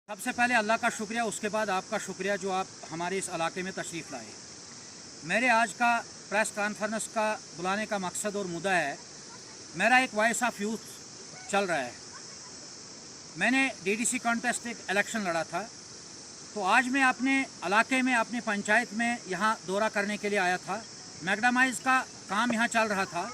सबसे पहले अल्लाह का शुक्रिया, उसके बाद आपका शुक्रिया जो आप हमारे इस इलाके में तशरीफ़ लाए। मेरे आज का प्रेस कॉन्फ्रेंस का बुलाने का मकसद और मुद्दा है, मेरा एक वॉइस ऑफ यूथ चल रहा है। मैंने डीडीसी कॉन्टेस्ट एक इलेक्शन लड़ा था, तो आज मैं अपने इलाके में अपनी पंचायत में यहाँ दौरा करने के लिए आया था। मैगडामाइज का काम यहाँ चल रहा था,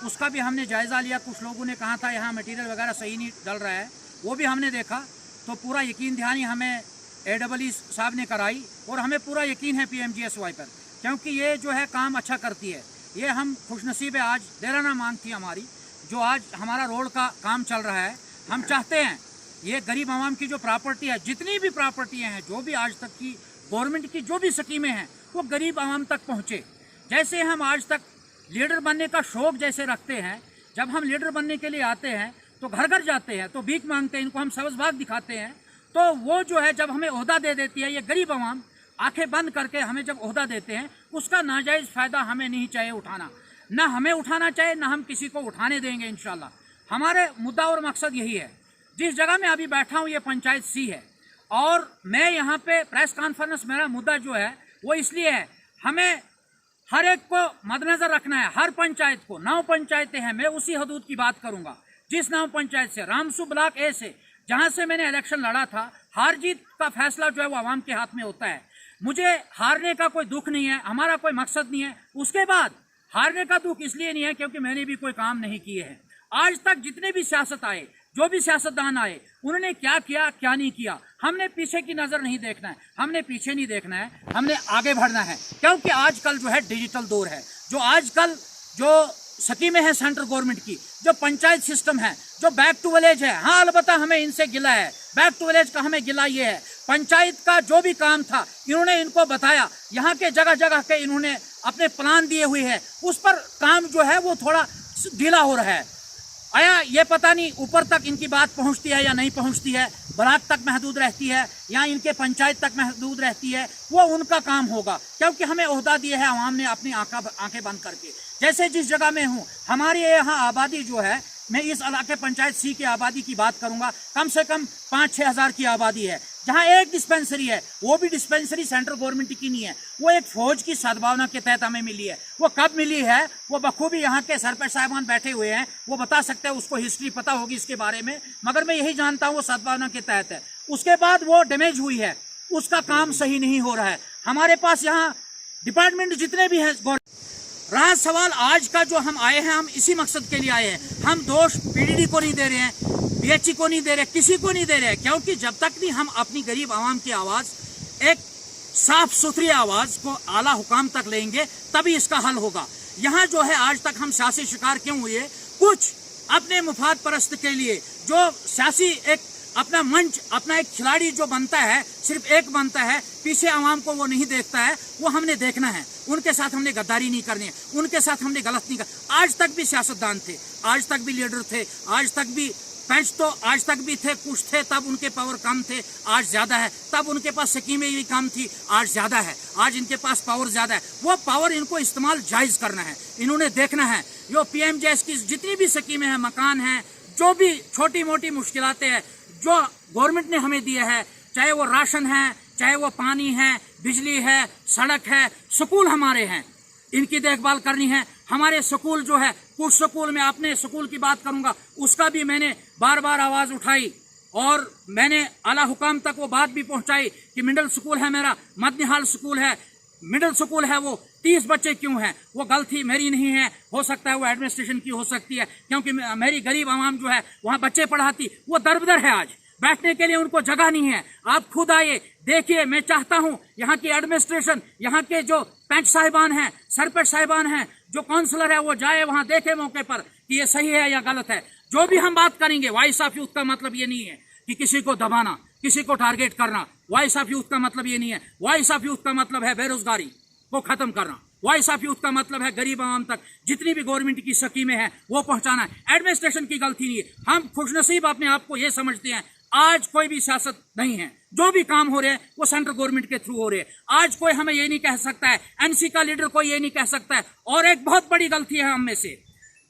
उसका भी हमने जायज़ा लिया। कुछ लोगों ने कहा था यहाँ मटीरियल वगैरह सही नहीं डल रहा है, वो भी हमने देखा। तो पूरा यकीन दहानी हमें AEE साहब ने कराई और हमें पूरा यकीन है PMGSY पर, क्योंकि ये जो है काम अच्छा करती है। ये हम खुशनसीब है, आज देराना मांग थी हमारी, जो आज हमारा रोड का काम चल रहा है। हम चाहते हैं ये गरीब आवाम की जो प्रॉपर्टी है, जितनी भी प्रॉपर्टियाँ हैं, जो भी आज तक की गवर्नमेंट की जो भी स्कीमें हैं, वो गरीब आवाम तक पहुँचे। जैसे हम आज तक लीडर बनने का शौक़ जैसे रखते हैं, जब हम लीडर बनने के लिए आते हैं तो घर घर जाते हैं, तो भीख मांगते हैं, इनको हम सब्ज़ भाग दिखाते हैं। तो वो जो है जब हमें ओहदा दे देती है ये गरीब आवाम, आंखें बंद करके हमें जब ओहदा देते हैं, उसका नाजायज़ फ़ायदा हमें नहीं चाहिए उठाना, ना हमें उठाना चाहिए, ना हम किसी को उठाने देंगे इंशाल्लाह। हमारे मुद्दा और मकसद यही है। जिस जगह मैं अभी बैठा हूँ ये पंचायत C है, और मैं यहाँ पे प्रेस कॉन्फ्रेंस, मेरा मुद्दा जो है वो इसलिए है, हमें हर एक को मद्देनज़र रखना है। हर पंचायत को, 9 पंचायतें हैं, मैं उसी हदूद की बात करूँगा जिस 9 पंचायत से, रामसू ब्लॉक A से, जहाँ से मैंने इलेक्शन लड़ा था। हार जीत का फैसला जो है वो आवाम के हाथ में होता है। मुझे हारने का कोई दुख नहीं है, हमारा कोई मकसद नहीं है। उसके बाद हारने का दुख इसलिए नहीं है क्योंकि मैंने भी कोई काम नहीं किए हैं। आज तक जितने भी सियासत आए, जो भी सियासतदान आए, उन्होंने क्या किया क्या नहीं किया, हमने पीछे की नज़र नहीं देखना है, हमने पीछे नहीं देखना है, हमने आगे बढ़ना है। क्योंकि आजकल जो है डिजिटल दौर है, जो आजकल जो स्कीमें हैं सेंट्रल गवर्नमेंट की, जो पंचायत सिस्टम है, जो बैक टू विलेज है। हाँ, अलबत्ता हमें इनसे गिला है, बैक टू विलेज का हमें गिला ये है। पंचायत का जो भी काम था इन्होंने इनको बताया, यहाँ के जगह जगह के इन्होंने अपने प्लान दिए हुए हैं, उस पर काम जो है वो थोड़ा ढीला हो रहा है। आया ये पता नहीं ऊपर तक इनकी बात पहुँचती है या नहीं पहुँचती है, ब्लॉक तक महदूद रहती है या इनके पंचायत तक महदूद रहती है, वो उनका काम होगा। क्योंकि हमें ओहदा दिए है आवाम ने अपनी आंखें बंद करके। जैसे जिस जगह में हूँ, हमारी यहाँ आबादी जो है, मैं इस इलाके पंचायत C की आबादी की बात करूँगा, कम से कम 5-6 हज़ार की आबादी है। जहाँ एक डिस्पेंसरी है, वो भी डिस्पेंसरी सेंट्रल गवर्नमेंट की नहीं है, वो एक फ़ौज की सद्भावना के तहत हमें मिली है। वो कब मिली है वो बखूबी यहाँ के सरपंच साहिबान बैठे हुए हैं, वो बता सकते हैं, उसको हिस्ट्री पता होगी इसके बारे में, मगर मैं यही जानता हूँ वो सद्भावना के तहत है। उसके बाद वो डैमेज हुई है, उसका काम सही नहीं हो रहा है। हमारे पास यहाँ डिपार्टमेंट जितने भी हैं, रहा सवाल आज का जो हम आए हैं, हम इसी मकसद के लिए आए हैं। हम दोष PDD को नहीं दे रहे हैं, BHE को नहीं दे रहे, किसी को नहीं दे रहे हैं, क्योंकि जब तक नहीं हम अपनी गरीब आवाम की आवाज़, एक साफ सुथरी आवाज़ को आला हुकाम तक लेंगे, तभी इसका हल होगा। यहाँ जो है आज तक हम सियासी शिकार क्यों हुए? कुछ अपने मुफाद परस्त के लिए जो सियासी एक अपना मंच, अपना एक खिलाड़ी जो बनता है, सिर्फ एक बनता है, पीछे आवाम को वो नहीं देखता है, वो हमने देखना है। उनके साथ हमने गद्दारी नहीं करनी है, उनके साथ हमने गलत नहीं कर। आज तक भी सियासतदान थे, आज तक भी लीडर थे, आज तक भी पंच तो आज तक भी थे, कुछ थे तब उनके पावर कम थे, आज ज़्यादा है। तब उनके पास स्कीमें भी कम थी, आज ज़्यादा है। आज इनके पास पावर ज़्यादा है, वो पावर इनको इस्तेमाल जायज़ करना है, इन्होंने देखना है। जो PMGS की जितनी भी स्कीमें हैं, मकान हैं, जो भी छोटी मोटी मुश्किलातें हैं जो गवर्नमेंट ने हमें दिए है, चाहे वो राशन है, चाहे वो पानी है, बिजली है, सड़क है, स्कूल हमारे हैं, इनकी देखभाल करनी है। हमारे स्कूल जो है, कुछ स्कूल में अपने स्कूल की बात करूंगा, उसका भी मैंने बार बार आवाज़ उठाई और मैंने आला हुकाम तक वो बात भी पहुंचाई कि मिडिल स्कूल है मेरा, मदनिहाल स्कूल है, मिडिल स्कूल है, वो 30 बच्चे क्यों हैं? वो गलती मेरी नहीं है, हो सकता है वो एडमिनिस्ट्रेशन की हो सकती है, क्योंकि मेरी गरीब आवाम जो है वहाँ बच्चे पढ़ाती, वो दरबदर है, आज बैठने के लिए उनको जगह नहीं है। आप खुद आइए देखिए। मैं चाहता हूँ यहाँ की एडमिनिस्ट्रेशन, यहाँ के जो पंच साहिबान हैं, सरपंच साहिबान हैं, जो काउंसलर है, वो जाए वहाँ देखे मौके पर कि ये सही है या गलत है। जो भी हम बात करेंगे, वॉइस ऑफ यूथ का मतलब ये नहीं है कि किसी को दबाना, किसी को टारगेट करना। वॉइस ऑफ यूथ का मतलब ये नहीं है। वॉइस ऑफ यूथ का मतलब है बेरोजगारी को खत्म करना। वॉइस ऑफ यूथ का मतलब है गरीब आवाम तक जितनी भी गवर्नमेंट की स्कीमें हैं वो पहुंचाना है। एडमिनिस्ट्रेशन की गलती नहीं है। हम खुशनसीब अपने आप को ये समझते हैं, आज कोई भी सियासत नहीं है, जो भी काम हो रहे हैं वो सेंट्रल गवर्नमेंट के थ्रू हो रहे हैं। आज कोई हमें ये नहीं कह सकता है, NC का लीडर कोई ये नहीं कह सकता है। और एक बहुत बड़ी गलती है हम में से,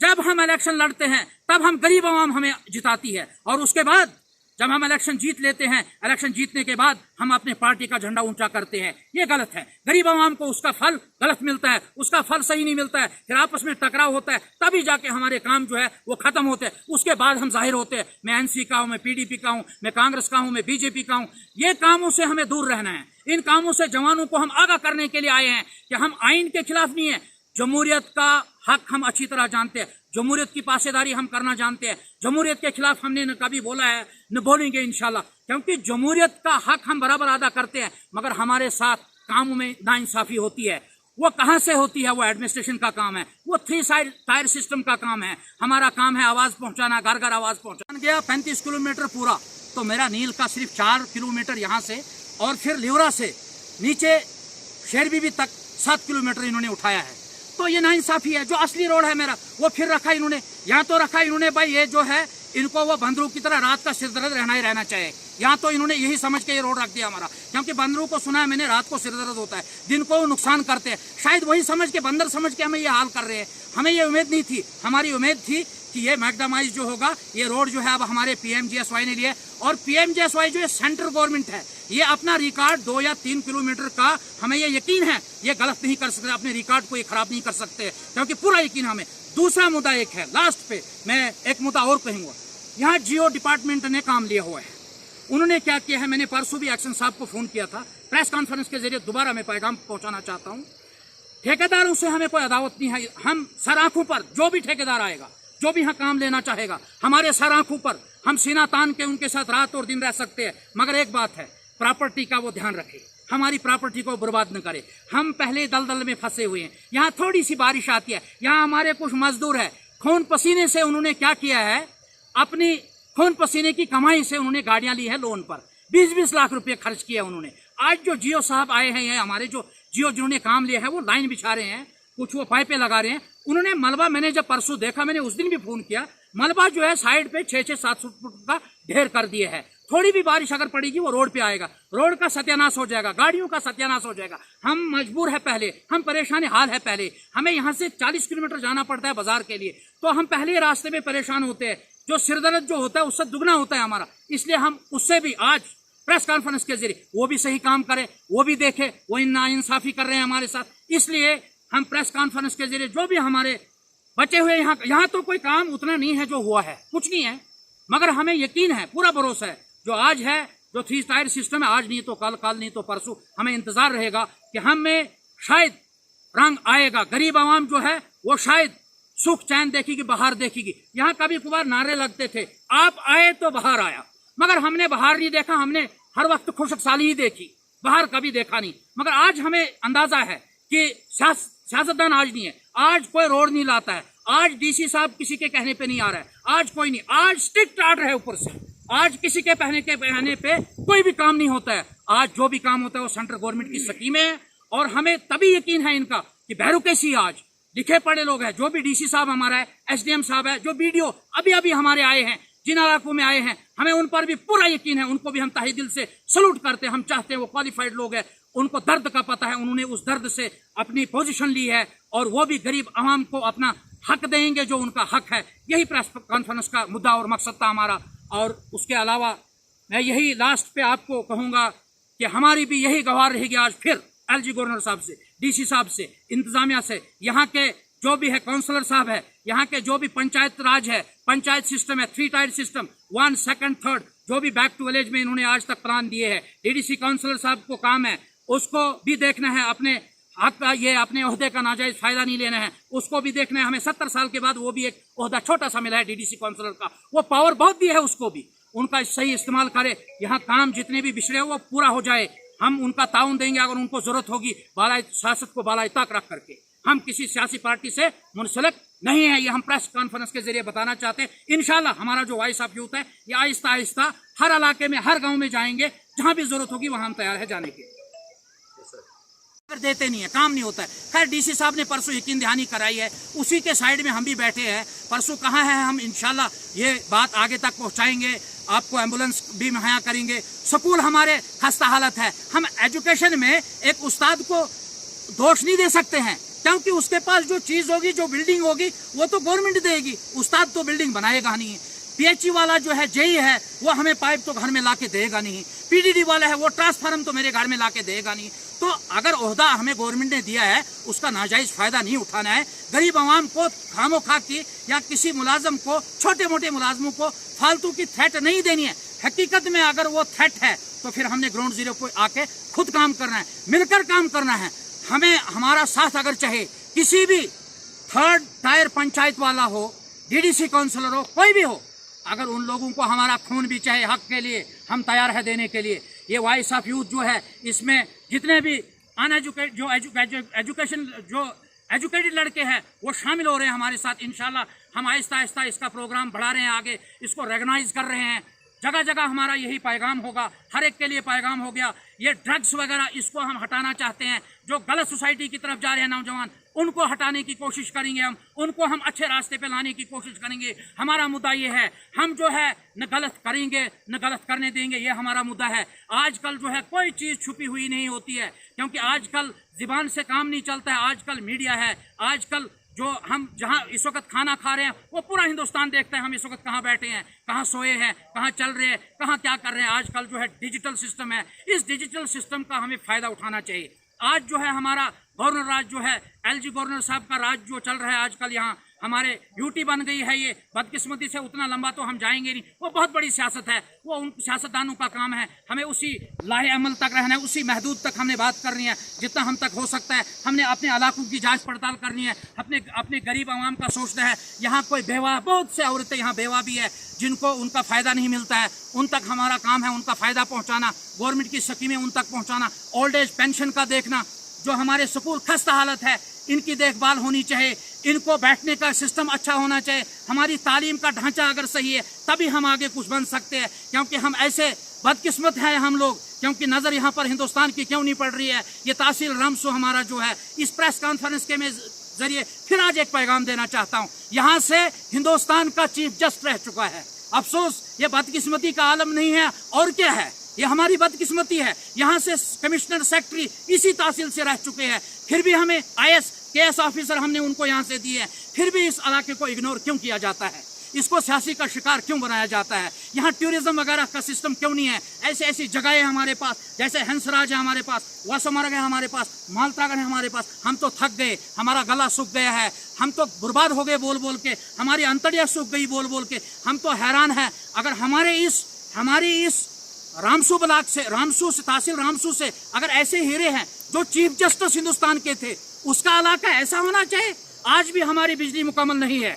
जब हम इलेक्शन लड़ते हैं तब हम गरीब आवाम हमें जिताती है, और उसके बाद जब हम इलेक्शन जीत लेते हैं, इलेक्शन जीतने के बाद हम अपने पार्टी का झंडा ऊंचा करते हैं, ये गलत है। गरीब आवाम को उसका फल गलत मिलता है, उसका फल सही नहीं मिलता है, फिर आपस में टकराव होता है, तभी जाके हमारे काम जो है वो खत्म होते हैं। उसके बाद हम जाहिर होते हैं, मैं एनसी का हूं, मैं पीडीपी का हूं, मैं कांग्रेस का हूं, मैं बीजेपी का हूं। ये कामों से हमें दूर रहना है। इन कामों से जवानों को हम आगाह करने के लिए आए हैं कि हम आइन के खिलाफ नहीं है। जमहूरियत का हक हम अच्छी तरह जानते हैं, जमहूरियत की पासेदारी हम करना जानते हैं। जमहूरियत के खिलाफ हमने न कभी बोला है, न बोलेंगे इंशाल्लाह, क्योंकि जमहूरियत का हक हम बराबर अदा करते हैं। मगर हमारे साथ कामों में नाइंसाफी होती है। वो कहां से होती है? वो एडमिनिस्ट्रेशन का काम है, वो 3 टायर सिस्टम का काम है। हमारा काम है आवाज पहुंचाना, घर घर आवाज पहुंचाना। गया 35 किलोमीटर पूरा, तो मेरा नील का सिर्फ 4 किलोमीटर यहाँ से, और फिर लिवरा से नीचे शेरबीबी तक 7 किलोमीटर इन्होंने उठाया है। तो ये नाइंसाफी है। जो असली रोड है मेरा, वो फिर रखा इन्होंने। यहाँ तो रखा इन्होंने भाई, ये जो है इनको वो बंदरों की तरह रात का सिरदर्द रहना ही रहना चाहिए। यहाँ तो इन्होंने यही समझ के ये रोड रख दिया हमारा, क्योंकि बंदरों को सुना है मैंने, रात को सिरदर्द होता है, दिन को नुकसान करते हैं। शायद वही समझ के, बंदर समझ के हमें ये हाल कर रहे हैं। हमें ये उम्मीद नहीं थी। हमारी उम्मीद थी कि ये मैकडामाइज जो होगा, ये रोड जो है अब हमारे पीएमजीएसवाई ने लिया। और पीएमजीएसवाई जो है सेंट्रल गवर्नमेंट है, ये अपना रिकॉर्ड 2 या 3 किलोमीटर का, हमें ये यकीन है ये गलत नहीं कर सकते, अपने रिकॉर्ड को ये खराब नहीं कर सकते, क्योंकि पूरा यकीन हमें। दूसरा मुद्दा एक है, लास्ट पे मैं एक मुद्दा और कहूंगा। यहाँ जियो डिपार्टमेंट ने काम लिया हुआ है। उन्होंने क्या किया है, मैंने परसों भी एक्शन साहब को फोन किया था, प्रेस कॉन्फ्रेंस के जरिए दोबारा मैं पैगाम पहुंचाना चाहता हूँ। ठेकेदारों से हमें कोई अदावत नहीं है। हम सर आंखों पर, जो भी ठेकेदार आएगा, जो भी यहाँ काम लेना चाहेगा, हमारे सर आंखों पर हम सीना तान के उनके साथ रात और दिन रह सकते हैं। मगर एक बात है, प्रॉपर्टी का वो ध्यान रखे, हमारी प्रॉपर्टी को बर्बाद न करे। हम पहले दलदल में फंसे हुए हैं। यहाँ थोड़ी सी बारिश आती है, यहाँ हमारे कुछ मजदूर है, खून पसीने से उन्होंने क्या किया है, अपनी खून पसीने की कमाई से उन्होंने गाड़ियां ली है लोन पर, 20-20 लाख रुपए खर्च किया उन्होंने। आज जो जियो साहब आए हैं, हमारे जो जियो जिन्होंने काम लिया है, वो लाइन बिछा रहे हैं, कुछ वो पाइपें लगा रहे हैं। उन्होंने मलबा, मैंने जब परसों देखा, मैंने उस दिन भी फोन किया, मलबा जो है साइड पे 600-700 फुट का ढेर कर दिए है। थोड़ी भी बारिश अगर पड़ेगी वो रोड पे आएगा, रोड का सत्यानाश हो जाएगा, गाड़ियों का सत्यानाश हो जाएगा। हम मजबूर है, पहले हम परेशान हाल है। पहले हमें यहाँ से 40 किलोमीटर जाना पड़ता है बाजार के लिए, तो हम पहले रास्ते में परेशान होते हैं। जो सिरदर्द जो होता है उससे दुगना होता है हमारा, इसलिए हम उससे भी आज प्रेस कॉन्फ्रेंस के जरिए वो भी सही काम करे, वो भी देखे, वो नाइंसाफी कर रहे हैं हमारे साथ। इसलिए हम प्रेस कॉन्फ्रेंस के जरिए जो भी हमारे बचे हुए, यहाँ तो कोई काम उतना नहीं है जो हुआ है, कुछ नहीं है, मगर हमें यकीन है, पूरा भरोसा है, जो आज है, जो 3 टायर सिस्टम है, आज नहीं तो कल, कल नहीं तो परसों, हमें इंतजार रहेगा कि हमें शायद रंग आएगा। गरीब आवाम जो है वो शायद सुख चैन देखेगी, बाहर देखेगी। यहाँ कभी कभार नारे लगते थे, आप आए तो बाहर आया, मगर हमने बाहर नहीं देखा, हमने हर वक्त खुशहाली ही देखी, बाहर कभी देखा नहीं। मगर आज हमें अंदाजा है कि सियासतदान आज नहीं है, आज कोई रोड नहीं लाता है, आज डीसी साहब किसी के कहने पे नहीं आ रहा है, आज कोई नहीं, आज स्ट्रिक्ट ऑर्डर है ऊपर से, आज किसी के कहने पे कोई भी काम नहीं होता है। आज जो भी काम होता है वो सेंट्रल गवर्नमेंट की स्कीमें है, और हमें तभी यकीन है इनका कि बैरोक्रेसी आज लिखे पढ़े लोग हैं। जो भी डीसी साहब हमारा है, एसडीएम साहब है, जो बीडीओ अभी अभी हमारे आए हैं, जिन इलाकों में आए हैं, हमें उन पर भी पूरा यकीन है, उनको भी हम तहे दिल से सलूट करते हैं। हम चाहते हैं वो क्वालिफाइड लोग हैं, उनको दर्द का पता है, उन्होंने उस दर्द से अपनी पोजीशन ली है, और वो भी गरीब आवाम को अपना हक देंगे जो उनका हक है। यही प्रेस कॉन्फ्रेंस का मुद्दा और मकसद था हमारा। और उसके अलावा मैं यही लास्ट पे आपको कहूँगा कि हमारी भी यही गवाह रहेगी आज फिर एलजी गवर्नर साहब से, डीसी साहब से, इंतजामिया से, यहाँ के जो भी है काउंसलर साहब है, यहाँ के जो भी पंचायत राज है, पंचायत सिस्टम है, 3 टायर सिस्टम, 1, 2, 3, जो भी बैक टू विलेज में इन्होंने आज तक प्लान दिए हैं, डीडीसी काउंसलर साहब को काम है, उसको भी देखना है, अपने हक का, ये अपने ओहदे का नाजायज फायदा नहीं लेना है, उसको भी देखना है। हमें 70 साल के बाद वो भी एक ओहदा छोटा सा मिला है डीडीसी काउंसलर का, वो पावर बहुत दी है, उसको भी उनका सही इस्तेमाल करे। यहाँ काम जितने भी बिछड़े वो पूरा हो जाए, हम उनका ताउन देंगे अगर उनको जरूरत होगी, बालाई सियासत को बालाई तक रख करके। हम किसी सियासी पार्टी से मुंसलिक नहीं है, ये हम प्रेस कॉन्फ्रेंस के जरिए बताना चाहते हैं। इंशाल्लाह हमारा जो वॉइस ऑफ यूथ है, ये आहिस्ता आहिस्ता हर इलाके में, हर गांव में जाएंगे, जहां भी जरूरत होगी वहां हम तैयार है जाने के। अगर देते नहीं है, काम नहीं होता है। खैर डीसी साहब ने परसों यकीन दहानी कराई है, उसी के साइड में हम भी बैठे हैं। परसों कहाँ है, हम इंशाल्लाह ये बात आगे तक पहुंचाएंगे, आपको एम्बुलेंस भी मुहैया करेंगे। स्कूल हमारे खस्ता हालत है, हम एजुकेशन में एक उस्ताद को दोष नहीं दे सकते हैं, क्योंकि उसके पास जो चीज होगी, जो बिल्डिंग होगी, वो तो गवर्नमेंट देगी, उस्ताद तो बिल्डिंग बनाएगा नहीं। पीएचई वाला जो है जेई है वो हमें पाइप तो घर में लाके देगा नहीं, पीडीडी वाला है वो ट्रांसफार्म तो मेरे घर में लाके देगा नहीं। तो अगर ओहदा हमें गवर्नमेंट ने दिया है उसका नाजायज फायदा नहीं उठाना है। गरीब आवाम को खामोखा की या किसी मुलाजम को, छोटे मोटे मुलाजमों को फालतू की थ्रेट नहीं देनी है। हकीकत में अगर वो थ्रेट है तो फिर हमने ग्राउंड जीरो पे आके खुद काम करना है, मिलकर काम करना है। हमें हमारा साथ अगर चाहे किसी भी थर्ड टायर पंचायत वाला हो, डीडीसी काउंसलर हो, कोई भी हो, अगर उन लोगों को हमारा खून भी चाहे हक के लिए, हम तैयार है देने के लिए। ये वॉइस ऑफ यूथ जो है इसमें जितने भी एजुकेटेड लड़के हैं वो शामिल हो रहे हैं हमारे साथ। इंशाल्लाह हम आहिस्ता आहिस्ता इसका प्रोग्राम बढ़ा रहे हैं आगे, इसको रेगनाइज कर रहे हैं। जगह जगह हमारा यही पैगाम होगा, हर एक के लिए पैगाम हो गया। ये ड्रग्स वगैरह इसको हम हटाना चाहते हैं। जो गलत सोसाइटी की तरफ जा रहे हैं नौजवान, उनको हटाने की कोशिश करेंगे हम, उनको हम अच्छे रास्ते पे लाने की कोशिश करेंगे। हमारा मुद्दा ये है, हम जो है न गलत करेंगे न गलत करने देंगे, ये हमारा मुद्दा है। आजकल जो है कोई चीज़ छुपी हुई नहीं होती है, क्योंकि आजकल ज़ुबान से काम नहीं चलता है। आजकल मीडिया है, आजकल जो हम जहाँ इस वक्त खाना खा रहे हैं वो पूरा हिंदुस्तान देखता है हम इस वक्त कहाँ बैठे हैं, कहाँ सोए हैं, कहाँ चल रहे हैं, कहाँ क्या कर रहे हैं। आजकल जो है डिजिटल सिस्टम है, इस डिजिटल सिस्टम का हमें फ़ायदा उठाना चाहिए। आज जो है हमारा गवर्नर राज जो है, एलजी गवर्नर साहब का राज जो चल रहा है आजकल, यहाँ हमारे ड्यूटी बन गई है। ये बदकिस्मती से उतना लंबा तो हम जाएंगे नहीं, वो बहुत बड़ी सियासत है, वो उन सियासतदानों का काम है। हमें उसी लाहे अमल तक रहना है, उसी महदूद तक हमने बात करनी है जितना हम तक हो सकता है। हमने अपने इलाकों की जांच पड़ताल करनी है, अपने गरीब आवाम का सोचना है। यहाँ कोई बेवा, बहुत से औरतें यहाँ बेवा भी है जिनको उनका फ़ायदा नहीं मिलता है, उन तक हमारा काम है उनका फ़ायदा पहुँचाना, गवर्नमेंट की स्कीमें उन तक पहुँचाना, ओल्ड एज पेंशन का देखना। जो हमारे स्कूल खस्ता हालत है इनकी देखभाल होनी चाहिए, इनको बैठने का सिस्टम अच्छा होना चाहिए। हमारी तालीम का ढांचा अगर सही है तभी हम आगे कुछ बन सकते हैं, क्योंकि हम ऐसे बदकिस्मत हैं हम लोग, क्योंकि नज़र यहाँ पर हिंदुस्तान की क्यों नहीं पड़ रही है। ये तहसील रामसू हमारा जो है, इस प्रेस कॉन्फ्रेंस के में जरिए फिर आज एक पैगाम देना चाहता हूँ। यहाँ से हिंदुस्तान का चीफ जस्ट रह चुका है। अफसोस ये बदकिस्मती का आलम नहीं है और क्या है, ये हमारी बदकिस्मती है। यहाँ से कमिश्नर सेक्रेटरी इसी तहसील से रह चुके हैं, फिर भी हमें IAS KS ऑफिसर हमने उनको यहाँ से दिए हैं, फिर भी इस इलाके को इग्नोर क्यों किया जाता है, इसको सियासी का शिकार क्यों बनाया जाता है। यहाँ टूरिज्म वगैरह का सिस्टम क्यों नहीं है। ऐसी ऐसी जगहें हमारे पास, जैसे हंसराज है हमारे पास, वासमर्ग है हमारे पास, मालतागढ़ है हमारे पास। हम तो थक गए, हमारा गला सूख गया है, हम तो बर्बाद हो गए बोल बोल के, हमारी अंतड़ियाँ सूख गई बोल बोल के। हम तो हैरान हैं, अगर हमारी इस रामसू ब्लॉक से, रामसू से, तहसील रामसू से अगर ऐसे हीरे हैं जो चीफ जस्टिस हिंदुस्तान के थे, उसका इलाका ऐसा होना चाहिए। आज भी हमारी बिजली मुकम्मल नहीं है।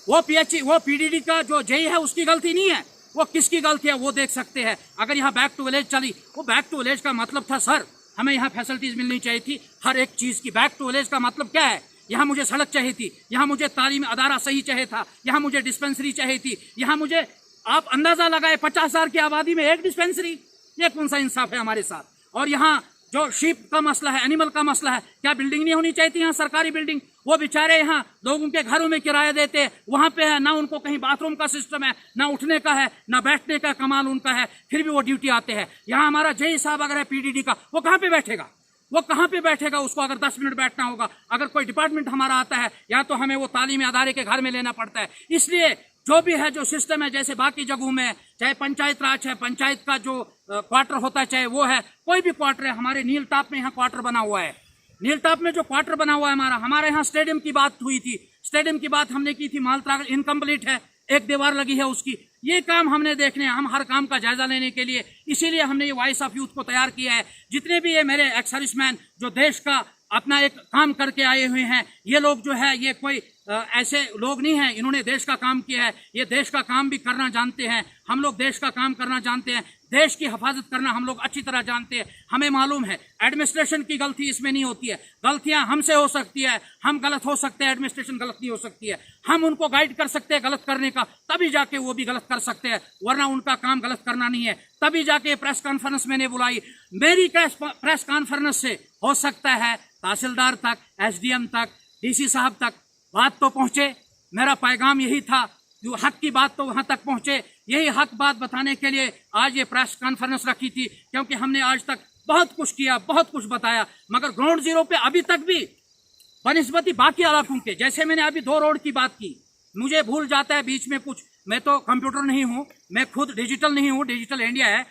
वो PDD का जो जेई है उसकी गलती नहीं है, वो किसकी गलती है वो देख सकते हैं। अगर यहाँ बैक टू विलेज चली, वो बैक टू विलेज का मतलब था सर हमें यहाँ फैसिलिटीज मिलनी चाहिए थी हर एक चीज़ की। बैक टू विलेज का मतलब क्या है, यहाँ मुझे सड़क चाहिए थी, यहाँ मुझे तालीम अदारा सही चाहिए था, यहाँ मुझे डिस्पेंसरी चाहिए थी, यहाँ मुझे, आप अंदाजा लगाए 50,000 की आबादी में एक डिस्पेंसरी, ये कौन सा इंसाफ है हमारे साथ। और यहाँ जो शीप का मसला है, एनिमल का मसला है, क्या बिल्डिंग नहीं होनी चाहिए थी यहाँ, सरकारी बिल्डिंग। वो बेचारे यहाँ लोगों के घरों में किराया देते हैं, वहाँ पे है ना उनको कहीं बाथरूम का सिस्टम है, ना उठने का है, ना बैठने का कमाल उनका है, फिर भी वो ड्यूटी आते हैं। यहाँ हमारा जेई साहब अगर है PDD का, वो कहाँ पे बैठेगा, वो कहाँ पे बैठेगा। उसको अगर 10 मिनट बैठना होगा, अगर कोई डिपार्टमेंट हमारा आता है, या तो हमें वो तालीमी अदारे के घर में लेना पड़ता है। इसलिए जो भी है, जो सिस्टम है, जैसे बाकी जगहों में, चाहे पंचायत राज है, पंचायत का जो क्वार्टर होता है, चाहे वो है, कोई भी क्वार्टर है, हमारे नील टाप में यहाँ क्वार्टर बना हुआ है। नील टाप में जो क्वार्टर बना हुआ है हमारे यहाँ स्टेडियम की बात हुई थी, स्टेडियम की बात हमने की थी, मालतागढ़ इनकम्प्लीट है, एक दीवार लगी है उसकी। ये काम हमने देखने, हम हर काम का जायजा लेने के लिए, इसीलिए हमने ये वॉइस ऑफ यूथ को तैयार किया है। जितने भी ये मेरे एक्स सर्विसमैन जो देश का अपना एक काम करके आए हुए हैं, ये लोग जो है, ये कोई ऐसे लोग नहीं हैं, इन्होंने देश का काम किया है, ये देश का काम भी करना जानते हैं। हम लोग देश का काम करना जानते हैं, देश की हिफाजत करना हम लोग अच्छी तरह जानते हैं। हमें मालूम है एडमिनिस्ट्रेशन की गलती इसमें नहीं होती है, गलतियां हमसे हो सकती है, हम गलत हो सकते हैं, एडमिनिस्ट्रेशन गलत नहीं हो सकती है। हम उनको गाइड कर सकते हैं गलत करने का, तभी जाके वो भी गलत कर सकते हैं, वरना उनका काम गलत करना नहीं है। तभी जाके प्रेस कॉन्फ्रेंस मैंने बुलाई। मेरी प्रेस कॉन्फ्रेंस से हो सकता है तहसीलदार तक, SDM तक, DC साहब तक बात तो पहुंचे। मेरा पैगाम यही था, जो हक की बात तो वहां तक पहुंचे। यही हक बात बताने के लिए आज ये प्रेस कॉन्फ्रेंस रखी थी, क्योंकि हमने आज तक बहुत कुछ किया, बहुत कुछ बताया, मगर ग्राउंड जीरो पे अभी तक भी बनिस्बती बाकी इलाकों के, जैसे मैंने अभी 2 रोड की बात की, मुझे भूल जाता है बीच में कुछ, मैं तो कंप्यूटर नहीं हूँ, मैं खुद डिजिटल नहीं हूँ, डिजिटल इंडिया है,